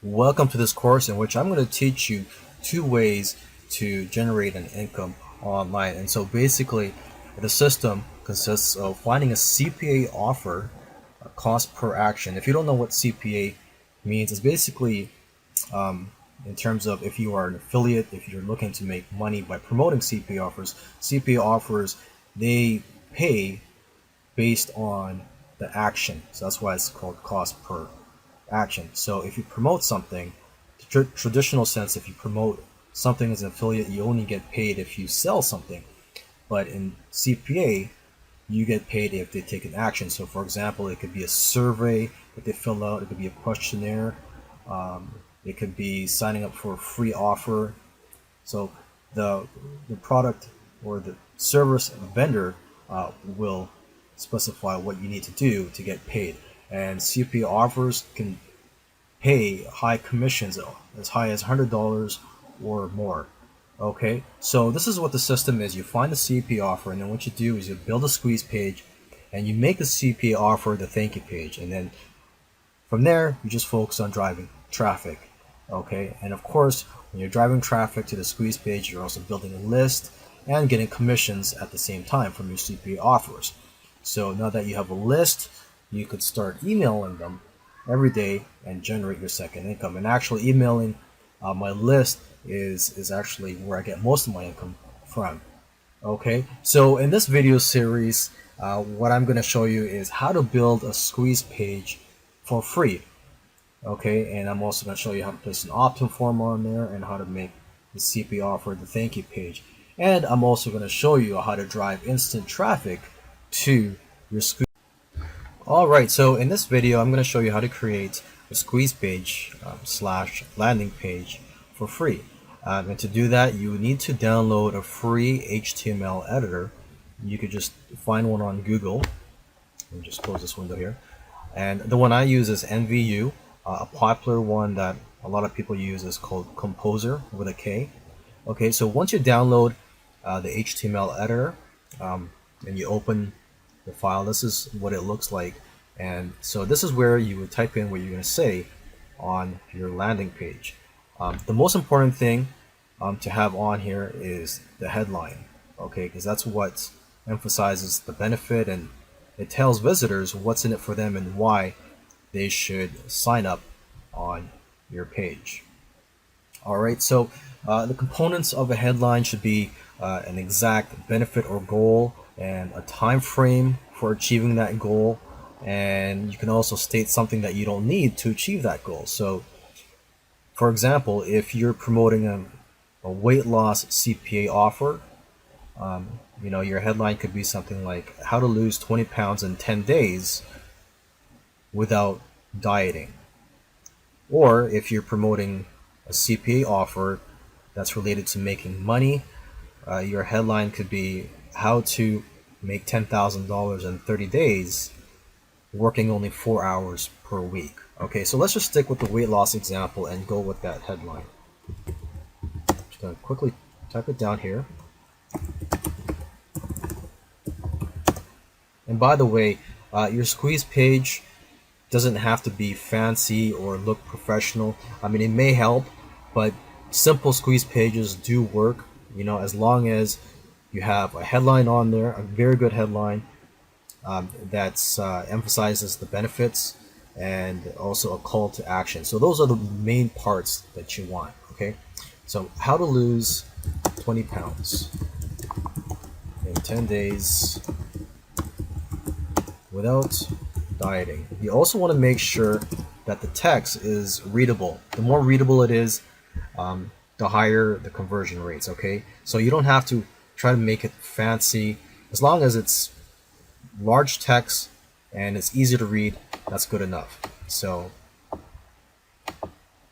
Welcome to this course in which I'm going to teach you two ways to generate an income online. And so basically, the system consists of finding a CPA offer, a cost per action. If you don't know what CPA means, it's basically in terms of if you are an affiliate, if you're looking to make money by promoting CPA offers. CPA offers, they pay based on the action. So that's why it's called cost per action. So if you promote something, the traditional sense, if you promote something as an affiliate, you only get paid if you sell something. But in CPA, you get paid if they take an action. So for example, it could be a survey that they fill out, it could be a questionnaire, it could be signing up for a free offer. So the product or the service vendor will specify what you need to do to get paid. And CPA offers can pay high commissions as high as $100 or more. Okay, so this is what the system is. You find the CPA offer, and then what you do is you build a squeeze page and you make the CPA offer the thank you page, and then from there you just focus on driving traffic. Okay, and of course when you're driving traffic to the squeeze page, you're also building a list and getting commissions at the same time from your CPA offers. So now that you have a list, you could start emailing them every day and generate your second income. And actually emailing my list is actually where I get most of my income from. Okay, so in this video series, what I'm going to show you is how to build a squeeze page for free. Okay, and I'm also going to show you how to place an opt-in form on there and how to make the CPA offer the thank you page. And I'm also going to show you how to drive instant traffic to your squeeze. Alright, so in this video I'm going to show you how to create a squeeze page slash landing page for free. And to do that, you need to download a free HTML editor. You could just find one on Google. Let me just close this window here. And the one I use is NVU. A popular one that a lot of people use is called Composer with a K. Okay, so once you download the HTML editor and you open the file, this is what it looks like. And so this is where you would type in what you're going to say on your landing page. The most important thing to have on here is the headline, okay, because that's what emphasizes the benefit and it tells visitors what's in it for them and why they should sign up on your page. Alright, so the components of a headline should be an exact benefit or goal and a time frame for achieving that goal, and you can also state something that you don't need to achieve that goal. So for example, if you're promoting a weight loss CPA offer, your headline could be something like how to lose 20 pounds in 10 days without dieting. Or if you're promoting a CPA offer that's related to making money, your headline could be how to make $10,000 in 30 days working only 4 hours per week. Okay, so let's just stick with the weight loss example and go with that headline. Just gonna quickly type it down here. And by the way, your squeeze page doesn't have to be fancy or look professional. I mean, it may help, but simple squeeze pages do work, as long as you have a headline on there, a very good headline that emphasizes the benefits and also a call to action. So those are the main parts that you want, okay? So how to lose 20 pounds in 10 days without dieting. You also want to make sure that the text is readable. The more readable it is, the higher the conversion rates, okay? So you don't have to try to make it fancy. As long as it's large text and it's easy to read, that's good enough. So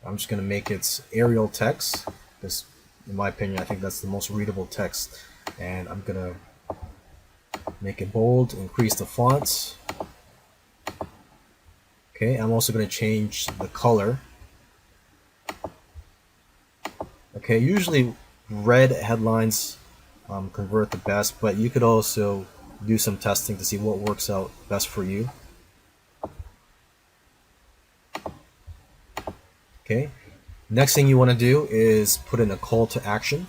I'm just going to make it Arial text, because in my opinion I think that's the most readable text, and I'm going to make it bold, increase the font. Okay, I'm also going to change the color. Okay, usually red headlines convert the best, but you could also do some testing to see what works out best for you. Okay. Next thing you want to do is put in a call to action.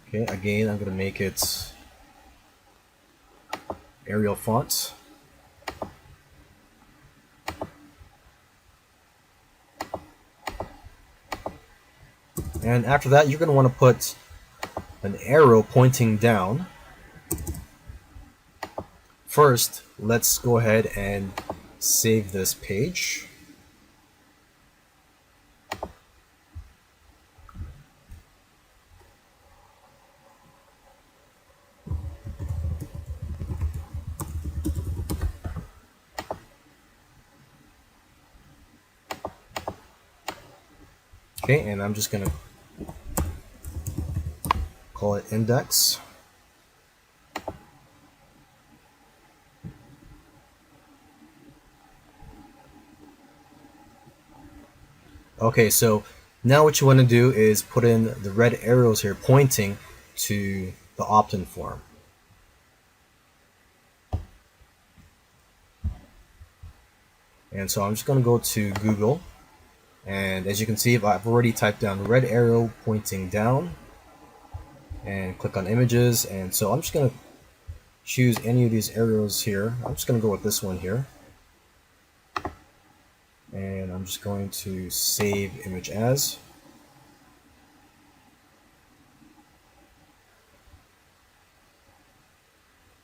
Okay, again, I'm going to make it Arial font. And after that, you're going to want to put an arrow pointing down. First, let's go ahead and save this page. Okay, and I'm just going to call it index. Okay, so now what you want to do is put in the red arrows here pointing to the opt-in form. And so I'm just going to go to Google, and as you can see, I've already typed down red arrow pointing down and click on images. And so I'm just going to choose any of these arrows here. I'm just going to go with this one here. And I'm just going to save image as.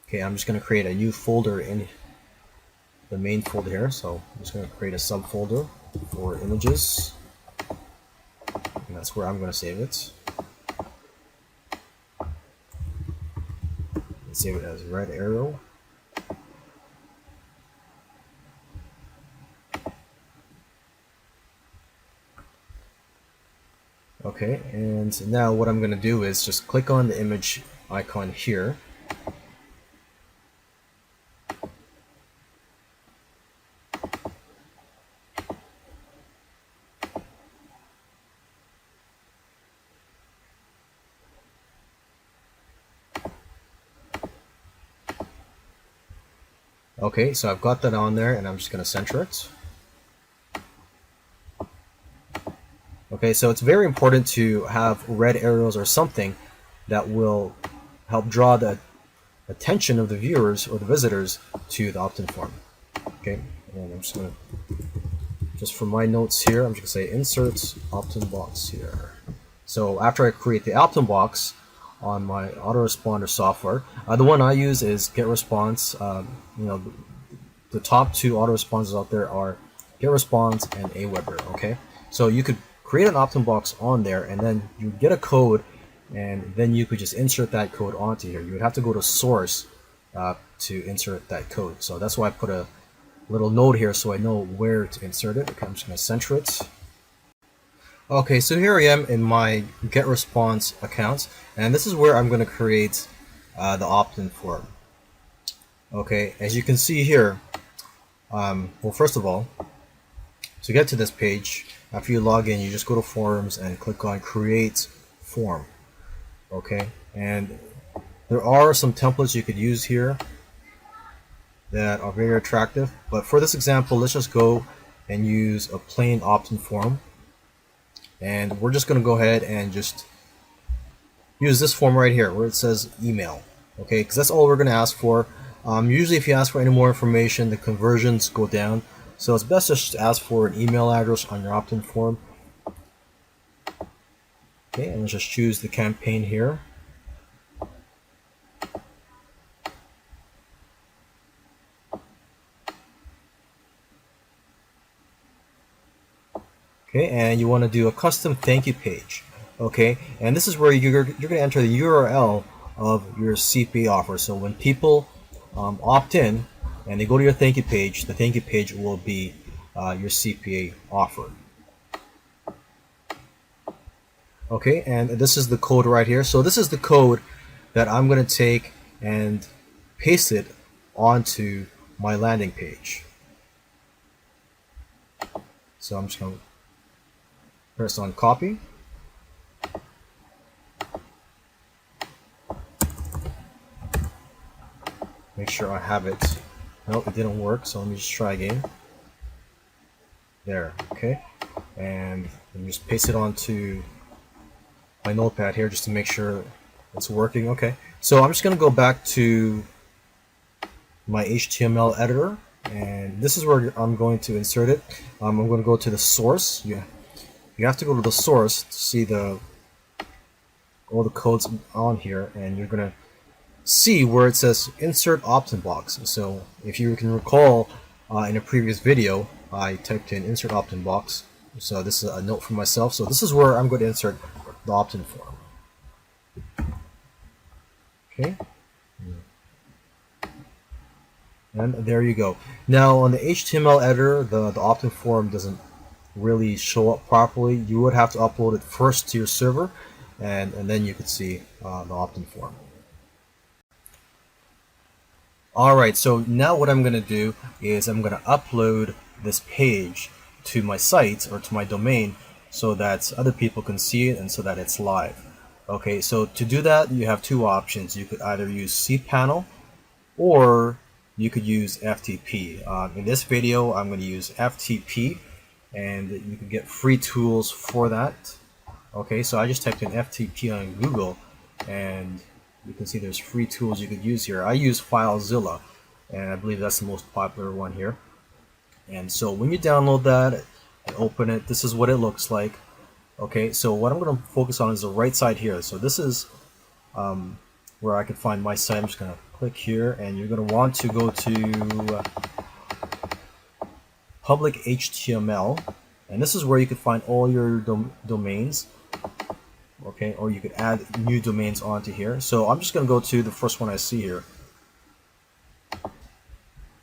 Okay, I'm just going to create a new folder in the main folder here. So I'm just going to create a subfolder for images. And that's where I'm going to save it. And save it as red arrow. Okay, and now what I'm going to do is just click on the image icon here. Okay, so I've got that on there, and I'm just going to center it. Okay, so it's very important to have red arrows or something that will help draw the attention of the viewers or the visitors to the opt-in form. Okay, and I'm just going to, just for my notes here, I'm just going to say insert opt-in box here. So after I create the opt-in box on my autoresponder software, the one I use is GetResponse. The top two autoresponders out there are GetResponse and Aweber. Okay, so you could create an opt-in box on there, and then you get a code, and then you could just insert that code onto here. You would have to go to source to insert that code. So that's why I put a little note here so I know where to insert it. Okay, I'm just going to center it. Okay, so here I am in my GetResponse account, and this is where I'm going to create the opt-in form. Okay, as you can see here, well, first of all, to get to this page, after you log in, you just go to Forms and click on Create Form. Okay, and there are some templates you could use here that are very attractive, but for this example, let's just go and use a plain opt-in form. And we're just going to go ahead and just use this form right here where it says email. Okay, because that's all we're going to ask for. Usually if you ask for any more information, the conversions go down. So it's best just to ask for an email address on your opt-in form. Okay, and let's just choose the campaign here. Okay, and you want to do a custom thank you page. Okay, and this is where you're going to enter the URL of your CPA offer. So when people opt in and they go to your thank you page, the thank you page will be your CPA offer. Okay, and this is the code right here. So this is the code that I'm going to take and paste it onto my landing page. So I'm just going to Press on copy. Make sure I have it. Nope, it didn't work, so let me just try again. There, okay. And let me just paste it onto my notepad here just to make sure it's working. Okay, so I'm just going to go back to my HTML editor, and this is where I'm going to insert it. I'm going to go to the source. You have to go to the source to see all the codes on here, and you're going to see where it says insert opt-in box. So if you can recall, in a previous video I typed in insert opt-in box, so this is a note for myself. So this is where I'm going to insert the opt-in form. Okay, and there you go. Now on the HTML editor, the opt-in form doesn't really show up properly. You would have to upload it first to your server, and then you could see the opt-in form. Alright, so now what I'm going to do is I'm going to upload this page to my site or to my domain so that other people can see it and so that it's live. Okay, so to do that you have two options. You could either use cPanel or you could use FTP. In this video I'm going to use FTP, and you can get free tools for that. Okay, so I just typed in FTP on Google, and you can see there's free tools you could use here. I use FileZilla, and I believe that's the most popular one here. And so when you download that and open it, this is what it looks like. Okay, so what I'm going to focus on is the right side here. So this is where I can find my site. I'm just going to click here, and you're going to want to go to public HTML, and this is where you can find all your domains. Okay, or you could add new domains onto here. So I'm just going to go to the first one I see here.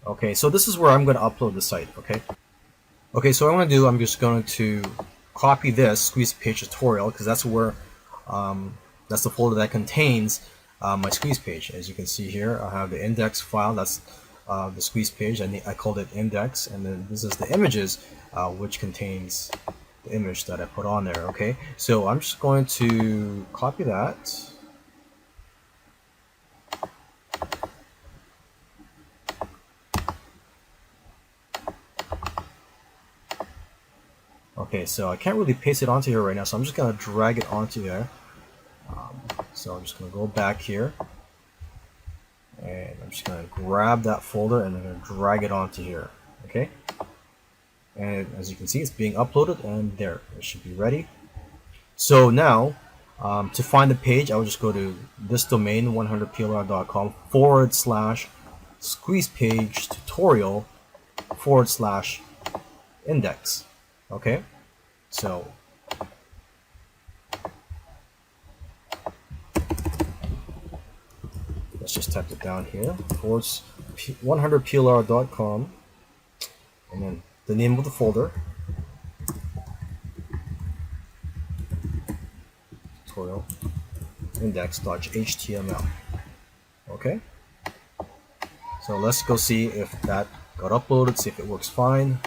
Okay, so this is where I'm going to upload the site. Okay, so what I'm going to do, I'm just going to copy this squeeze page tutorial, because that's where that's the folder that contains my squeeze page. As you can see here, I have the index file. That's the squeeze page. I called it index, and then this is the images, which contains the image that I put on there. Okay, so I'm just going to copy that. Okay, so I can't really paste it onto here right now, so I'm just going to drag it onto there. So I'm just going to go back here, and I'm just going to grab that folder and I'm going to drag it onto here. Okay, and as you can see, it's being uploaded, and there, it should be ready. So now to find the page, I will just go to this domain 100plr.com/squeeze page tutorial /index. Okay, so let's just type it down here, 100plr.com, and then the name of the folder, tutorial index.html. Okay, so let's go see if that got uploaded, see if it works fine.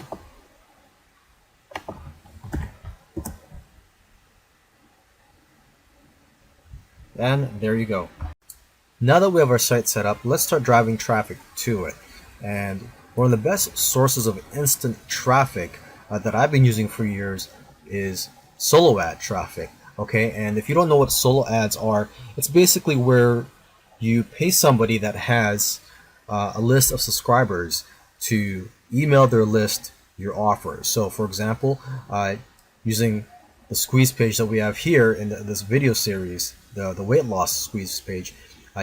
And there you go. Now that we have our site set up, let's start driving traffic to it. And one of the best sources of instant traffic that I've been using for years is solo ad traffic. Okay, and if you don't know what solo ads are, it's basically where you pay somebody that has a list of subscribers to email their list your offer. So for example, using the squeeze page that we have here in this video series, the weight loss squeeze page,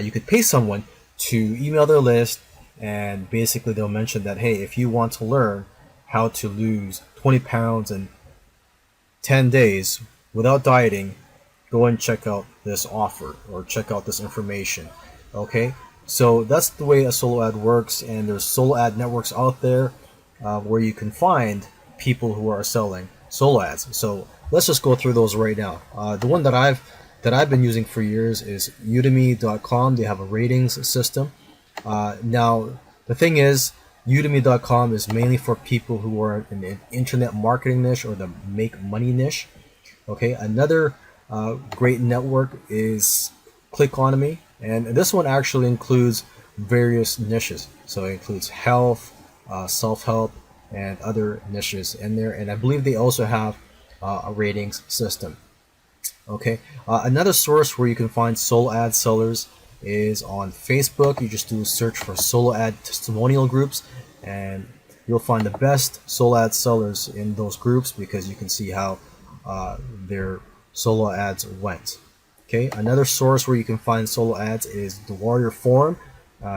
you could pay someone to email their list, and basically they'll mention that, hey, if you want to learn how to lose 20 pounds in 10 days without dieting, go and check out this offer or check out this information. Okay, so that's the way a solo ad works, and there's solo ad networks out there where you can find people who are selling solo ads. So let's just go through those right now. The one that I've been using for years is udemy.com. They have a ratings system. Now the thing is, udemy.com is mainly for people who are in the internet marketing niche or the make money niche. Okay, another great network is Clickonomy, and this one actually includes various niches. So it includes health, self-help, and other niches in there. And I believe they also have a ratings system. Okay, another source where you can find solo ad sellers is on Facebook. You just do a search for solo ad testimonial groups, and you'll find the best solo ad sellers in those groups because you can see how their solo ads went. Okay, another source where you can find solo ads is the Warrior Forum.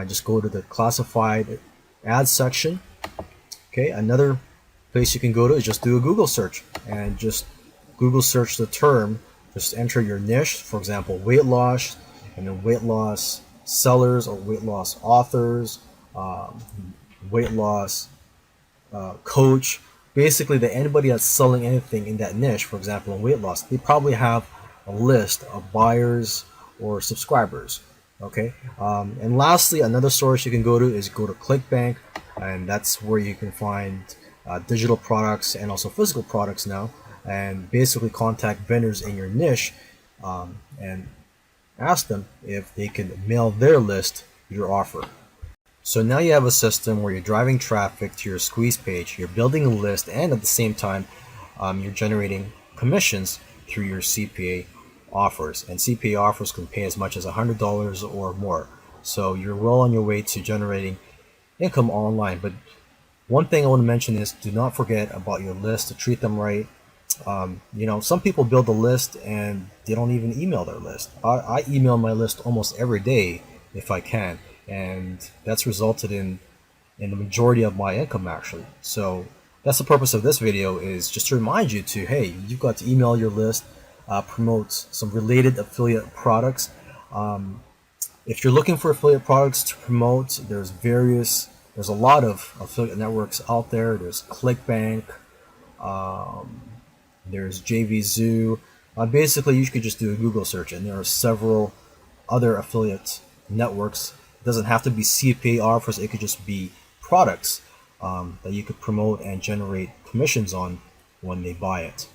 Just go to the classified ads section. Okay, another place you can go to is just do a Google search and just Google search the term. Just enter your niche, for example, weight loss, and then weight loss sellers or weight loss authors, um, weight loss coach. Basically, that anybody that's selling anything in that niche, for example, in weight loss, they probably have a list of buyers or subscribers. Okay, and lastly, another source you can go to is go to ClickBank, and that's where you can find digital products and also physical products now, and basically contact vendors in your niche and ask them if they can mail their list your offer. So now you have a system where you're driving traffic to your squeeze page, you're building a list, and at the same time, you're generating commissions through your CPA offers. And CPA offers can pay as much as $100 or more. So you're well on your way to generating income online. But one thing I want to mention is do not forget about your list, to treat them right. Some people build a list and they don't even email their list. I email my list almost every day if I can, and that's resulted in the majority of my income actually. So that's the purpose of this video, is just to remind you to, hey, you've got to email your list, promote some related affiliate products. If you're looking for affiliate products to promote, there's a lot of affiliate networks out there. There's ClickBank, there's JVZoo. Basically, you could just do a Google search, and there are several other affiliate networks. It doesn't have to be CPA offers. It could just be products that you could promote and generate commissions on when they buy it.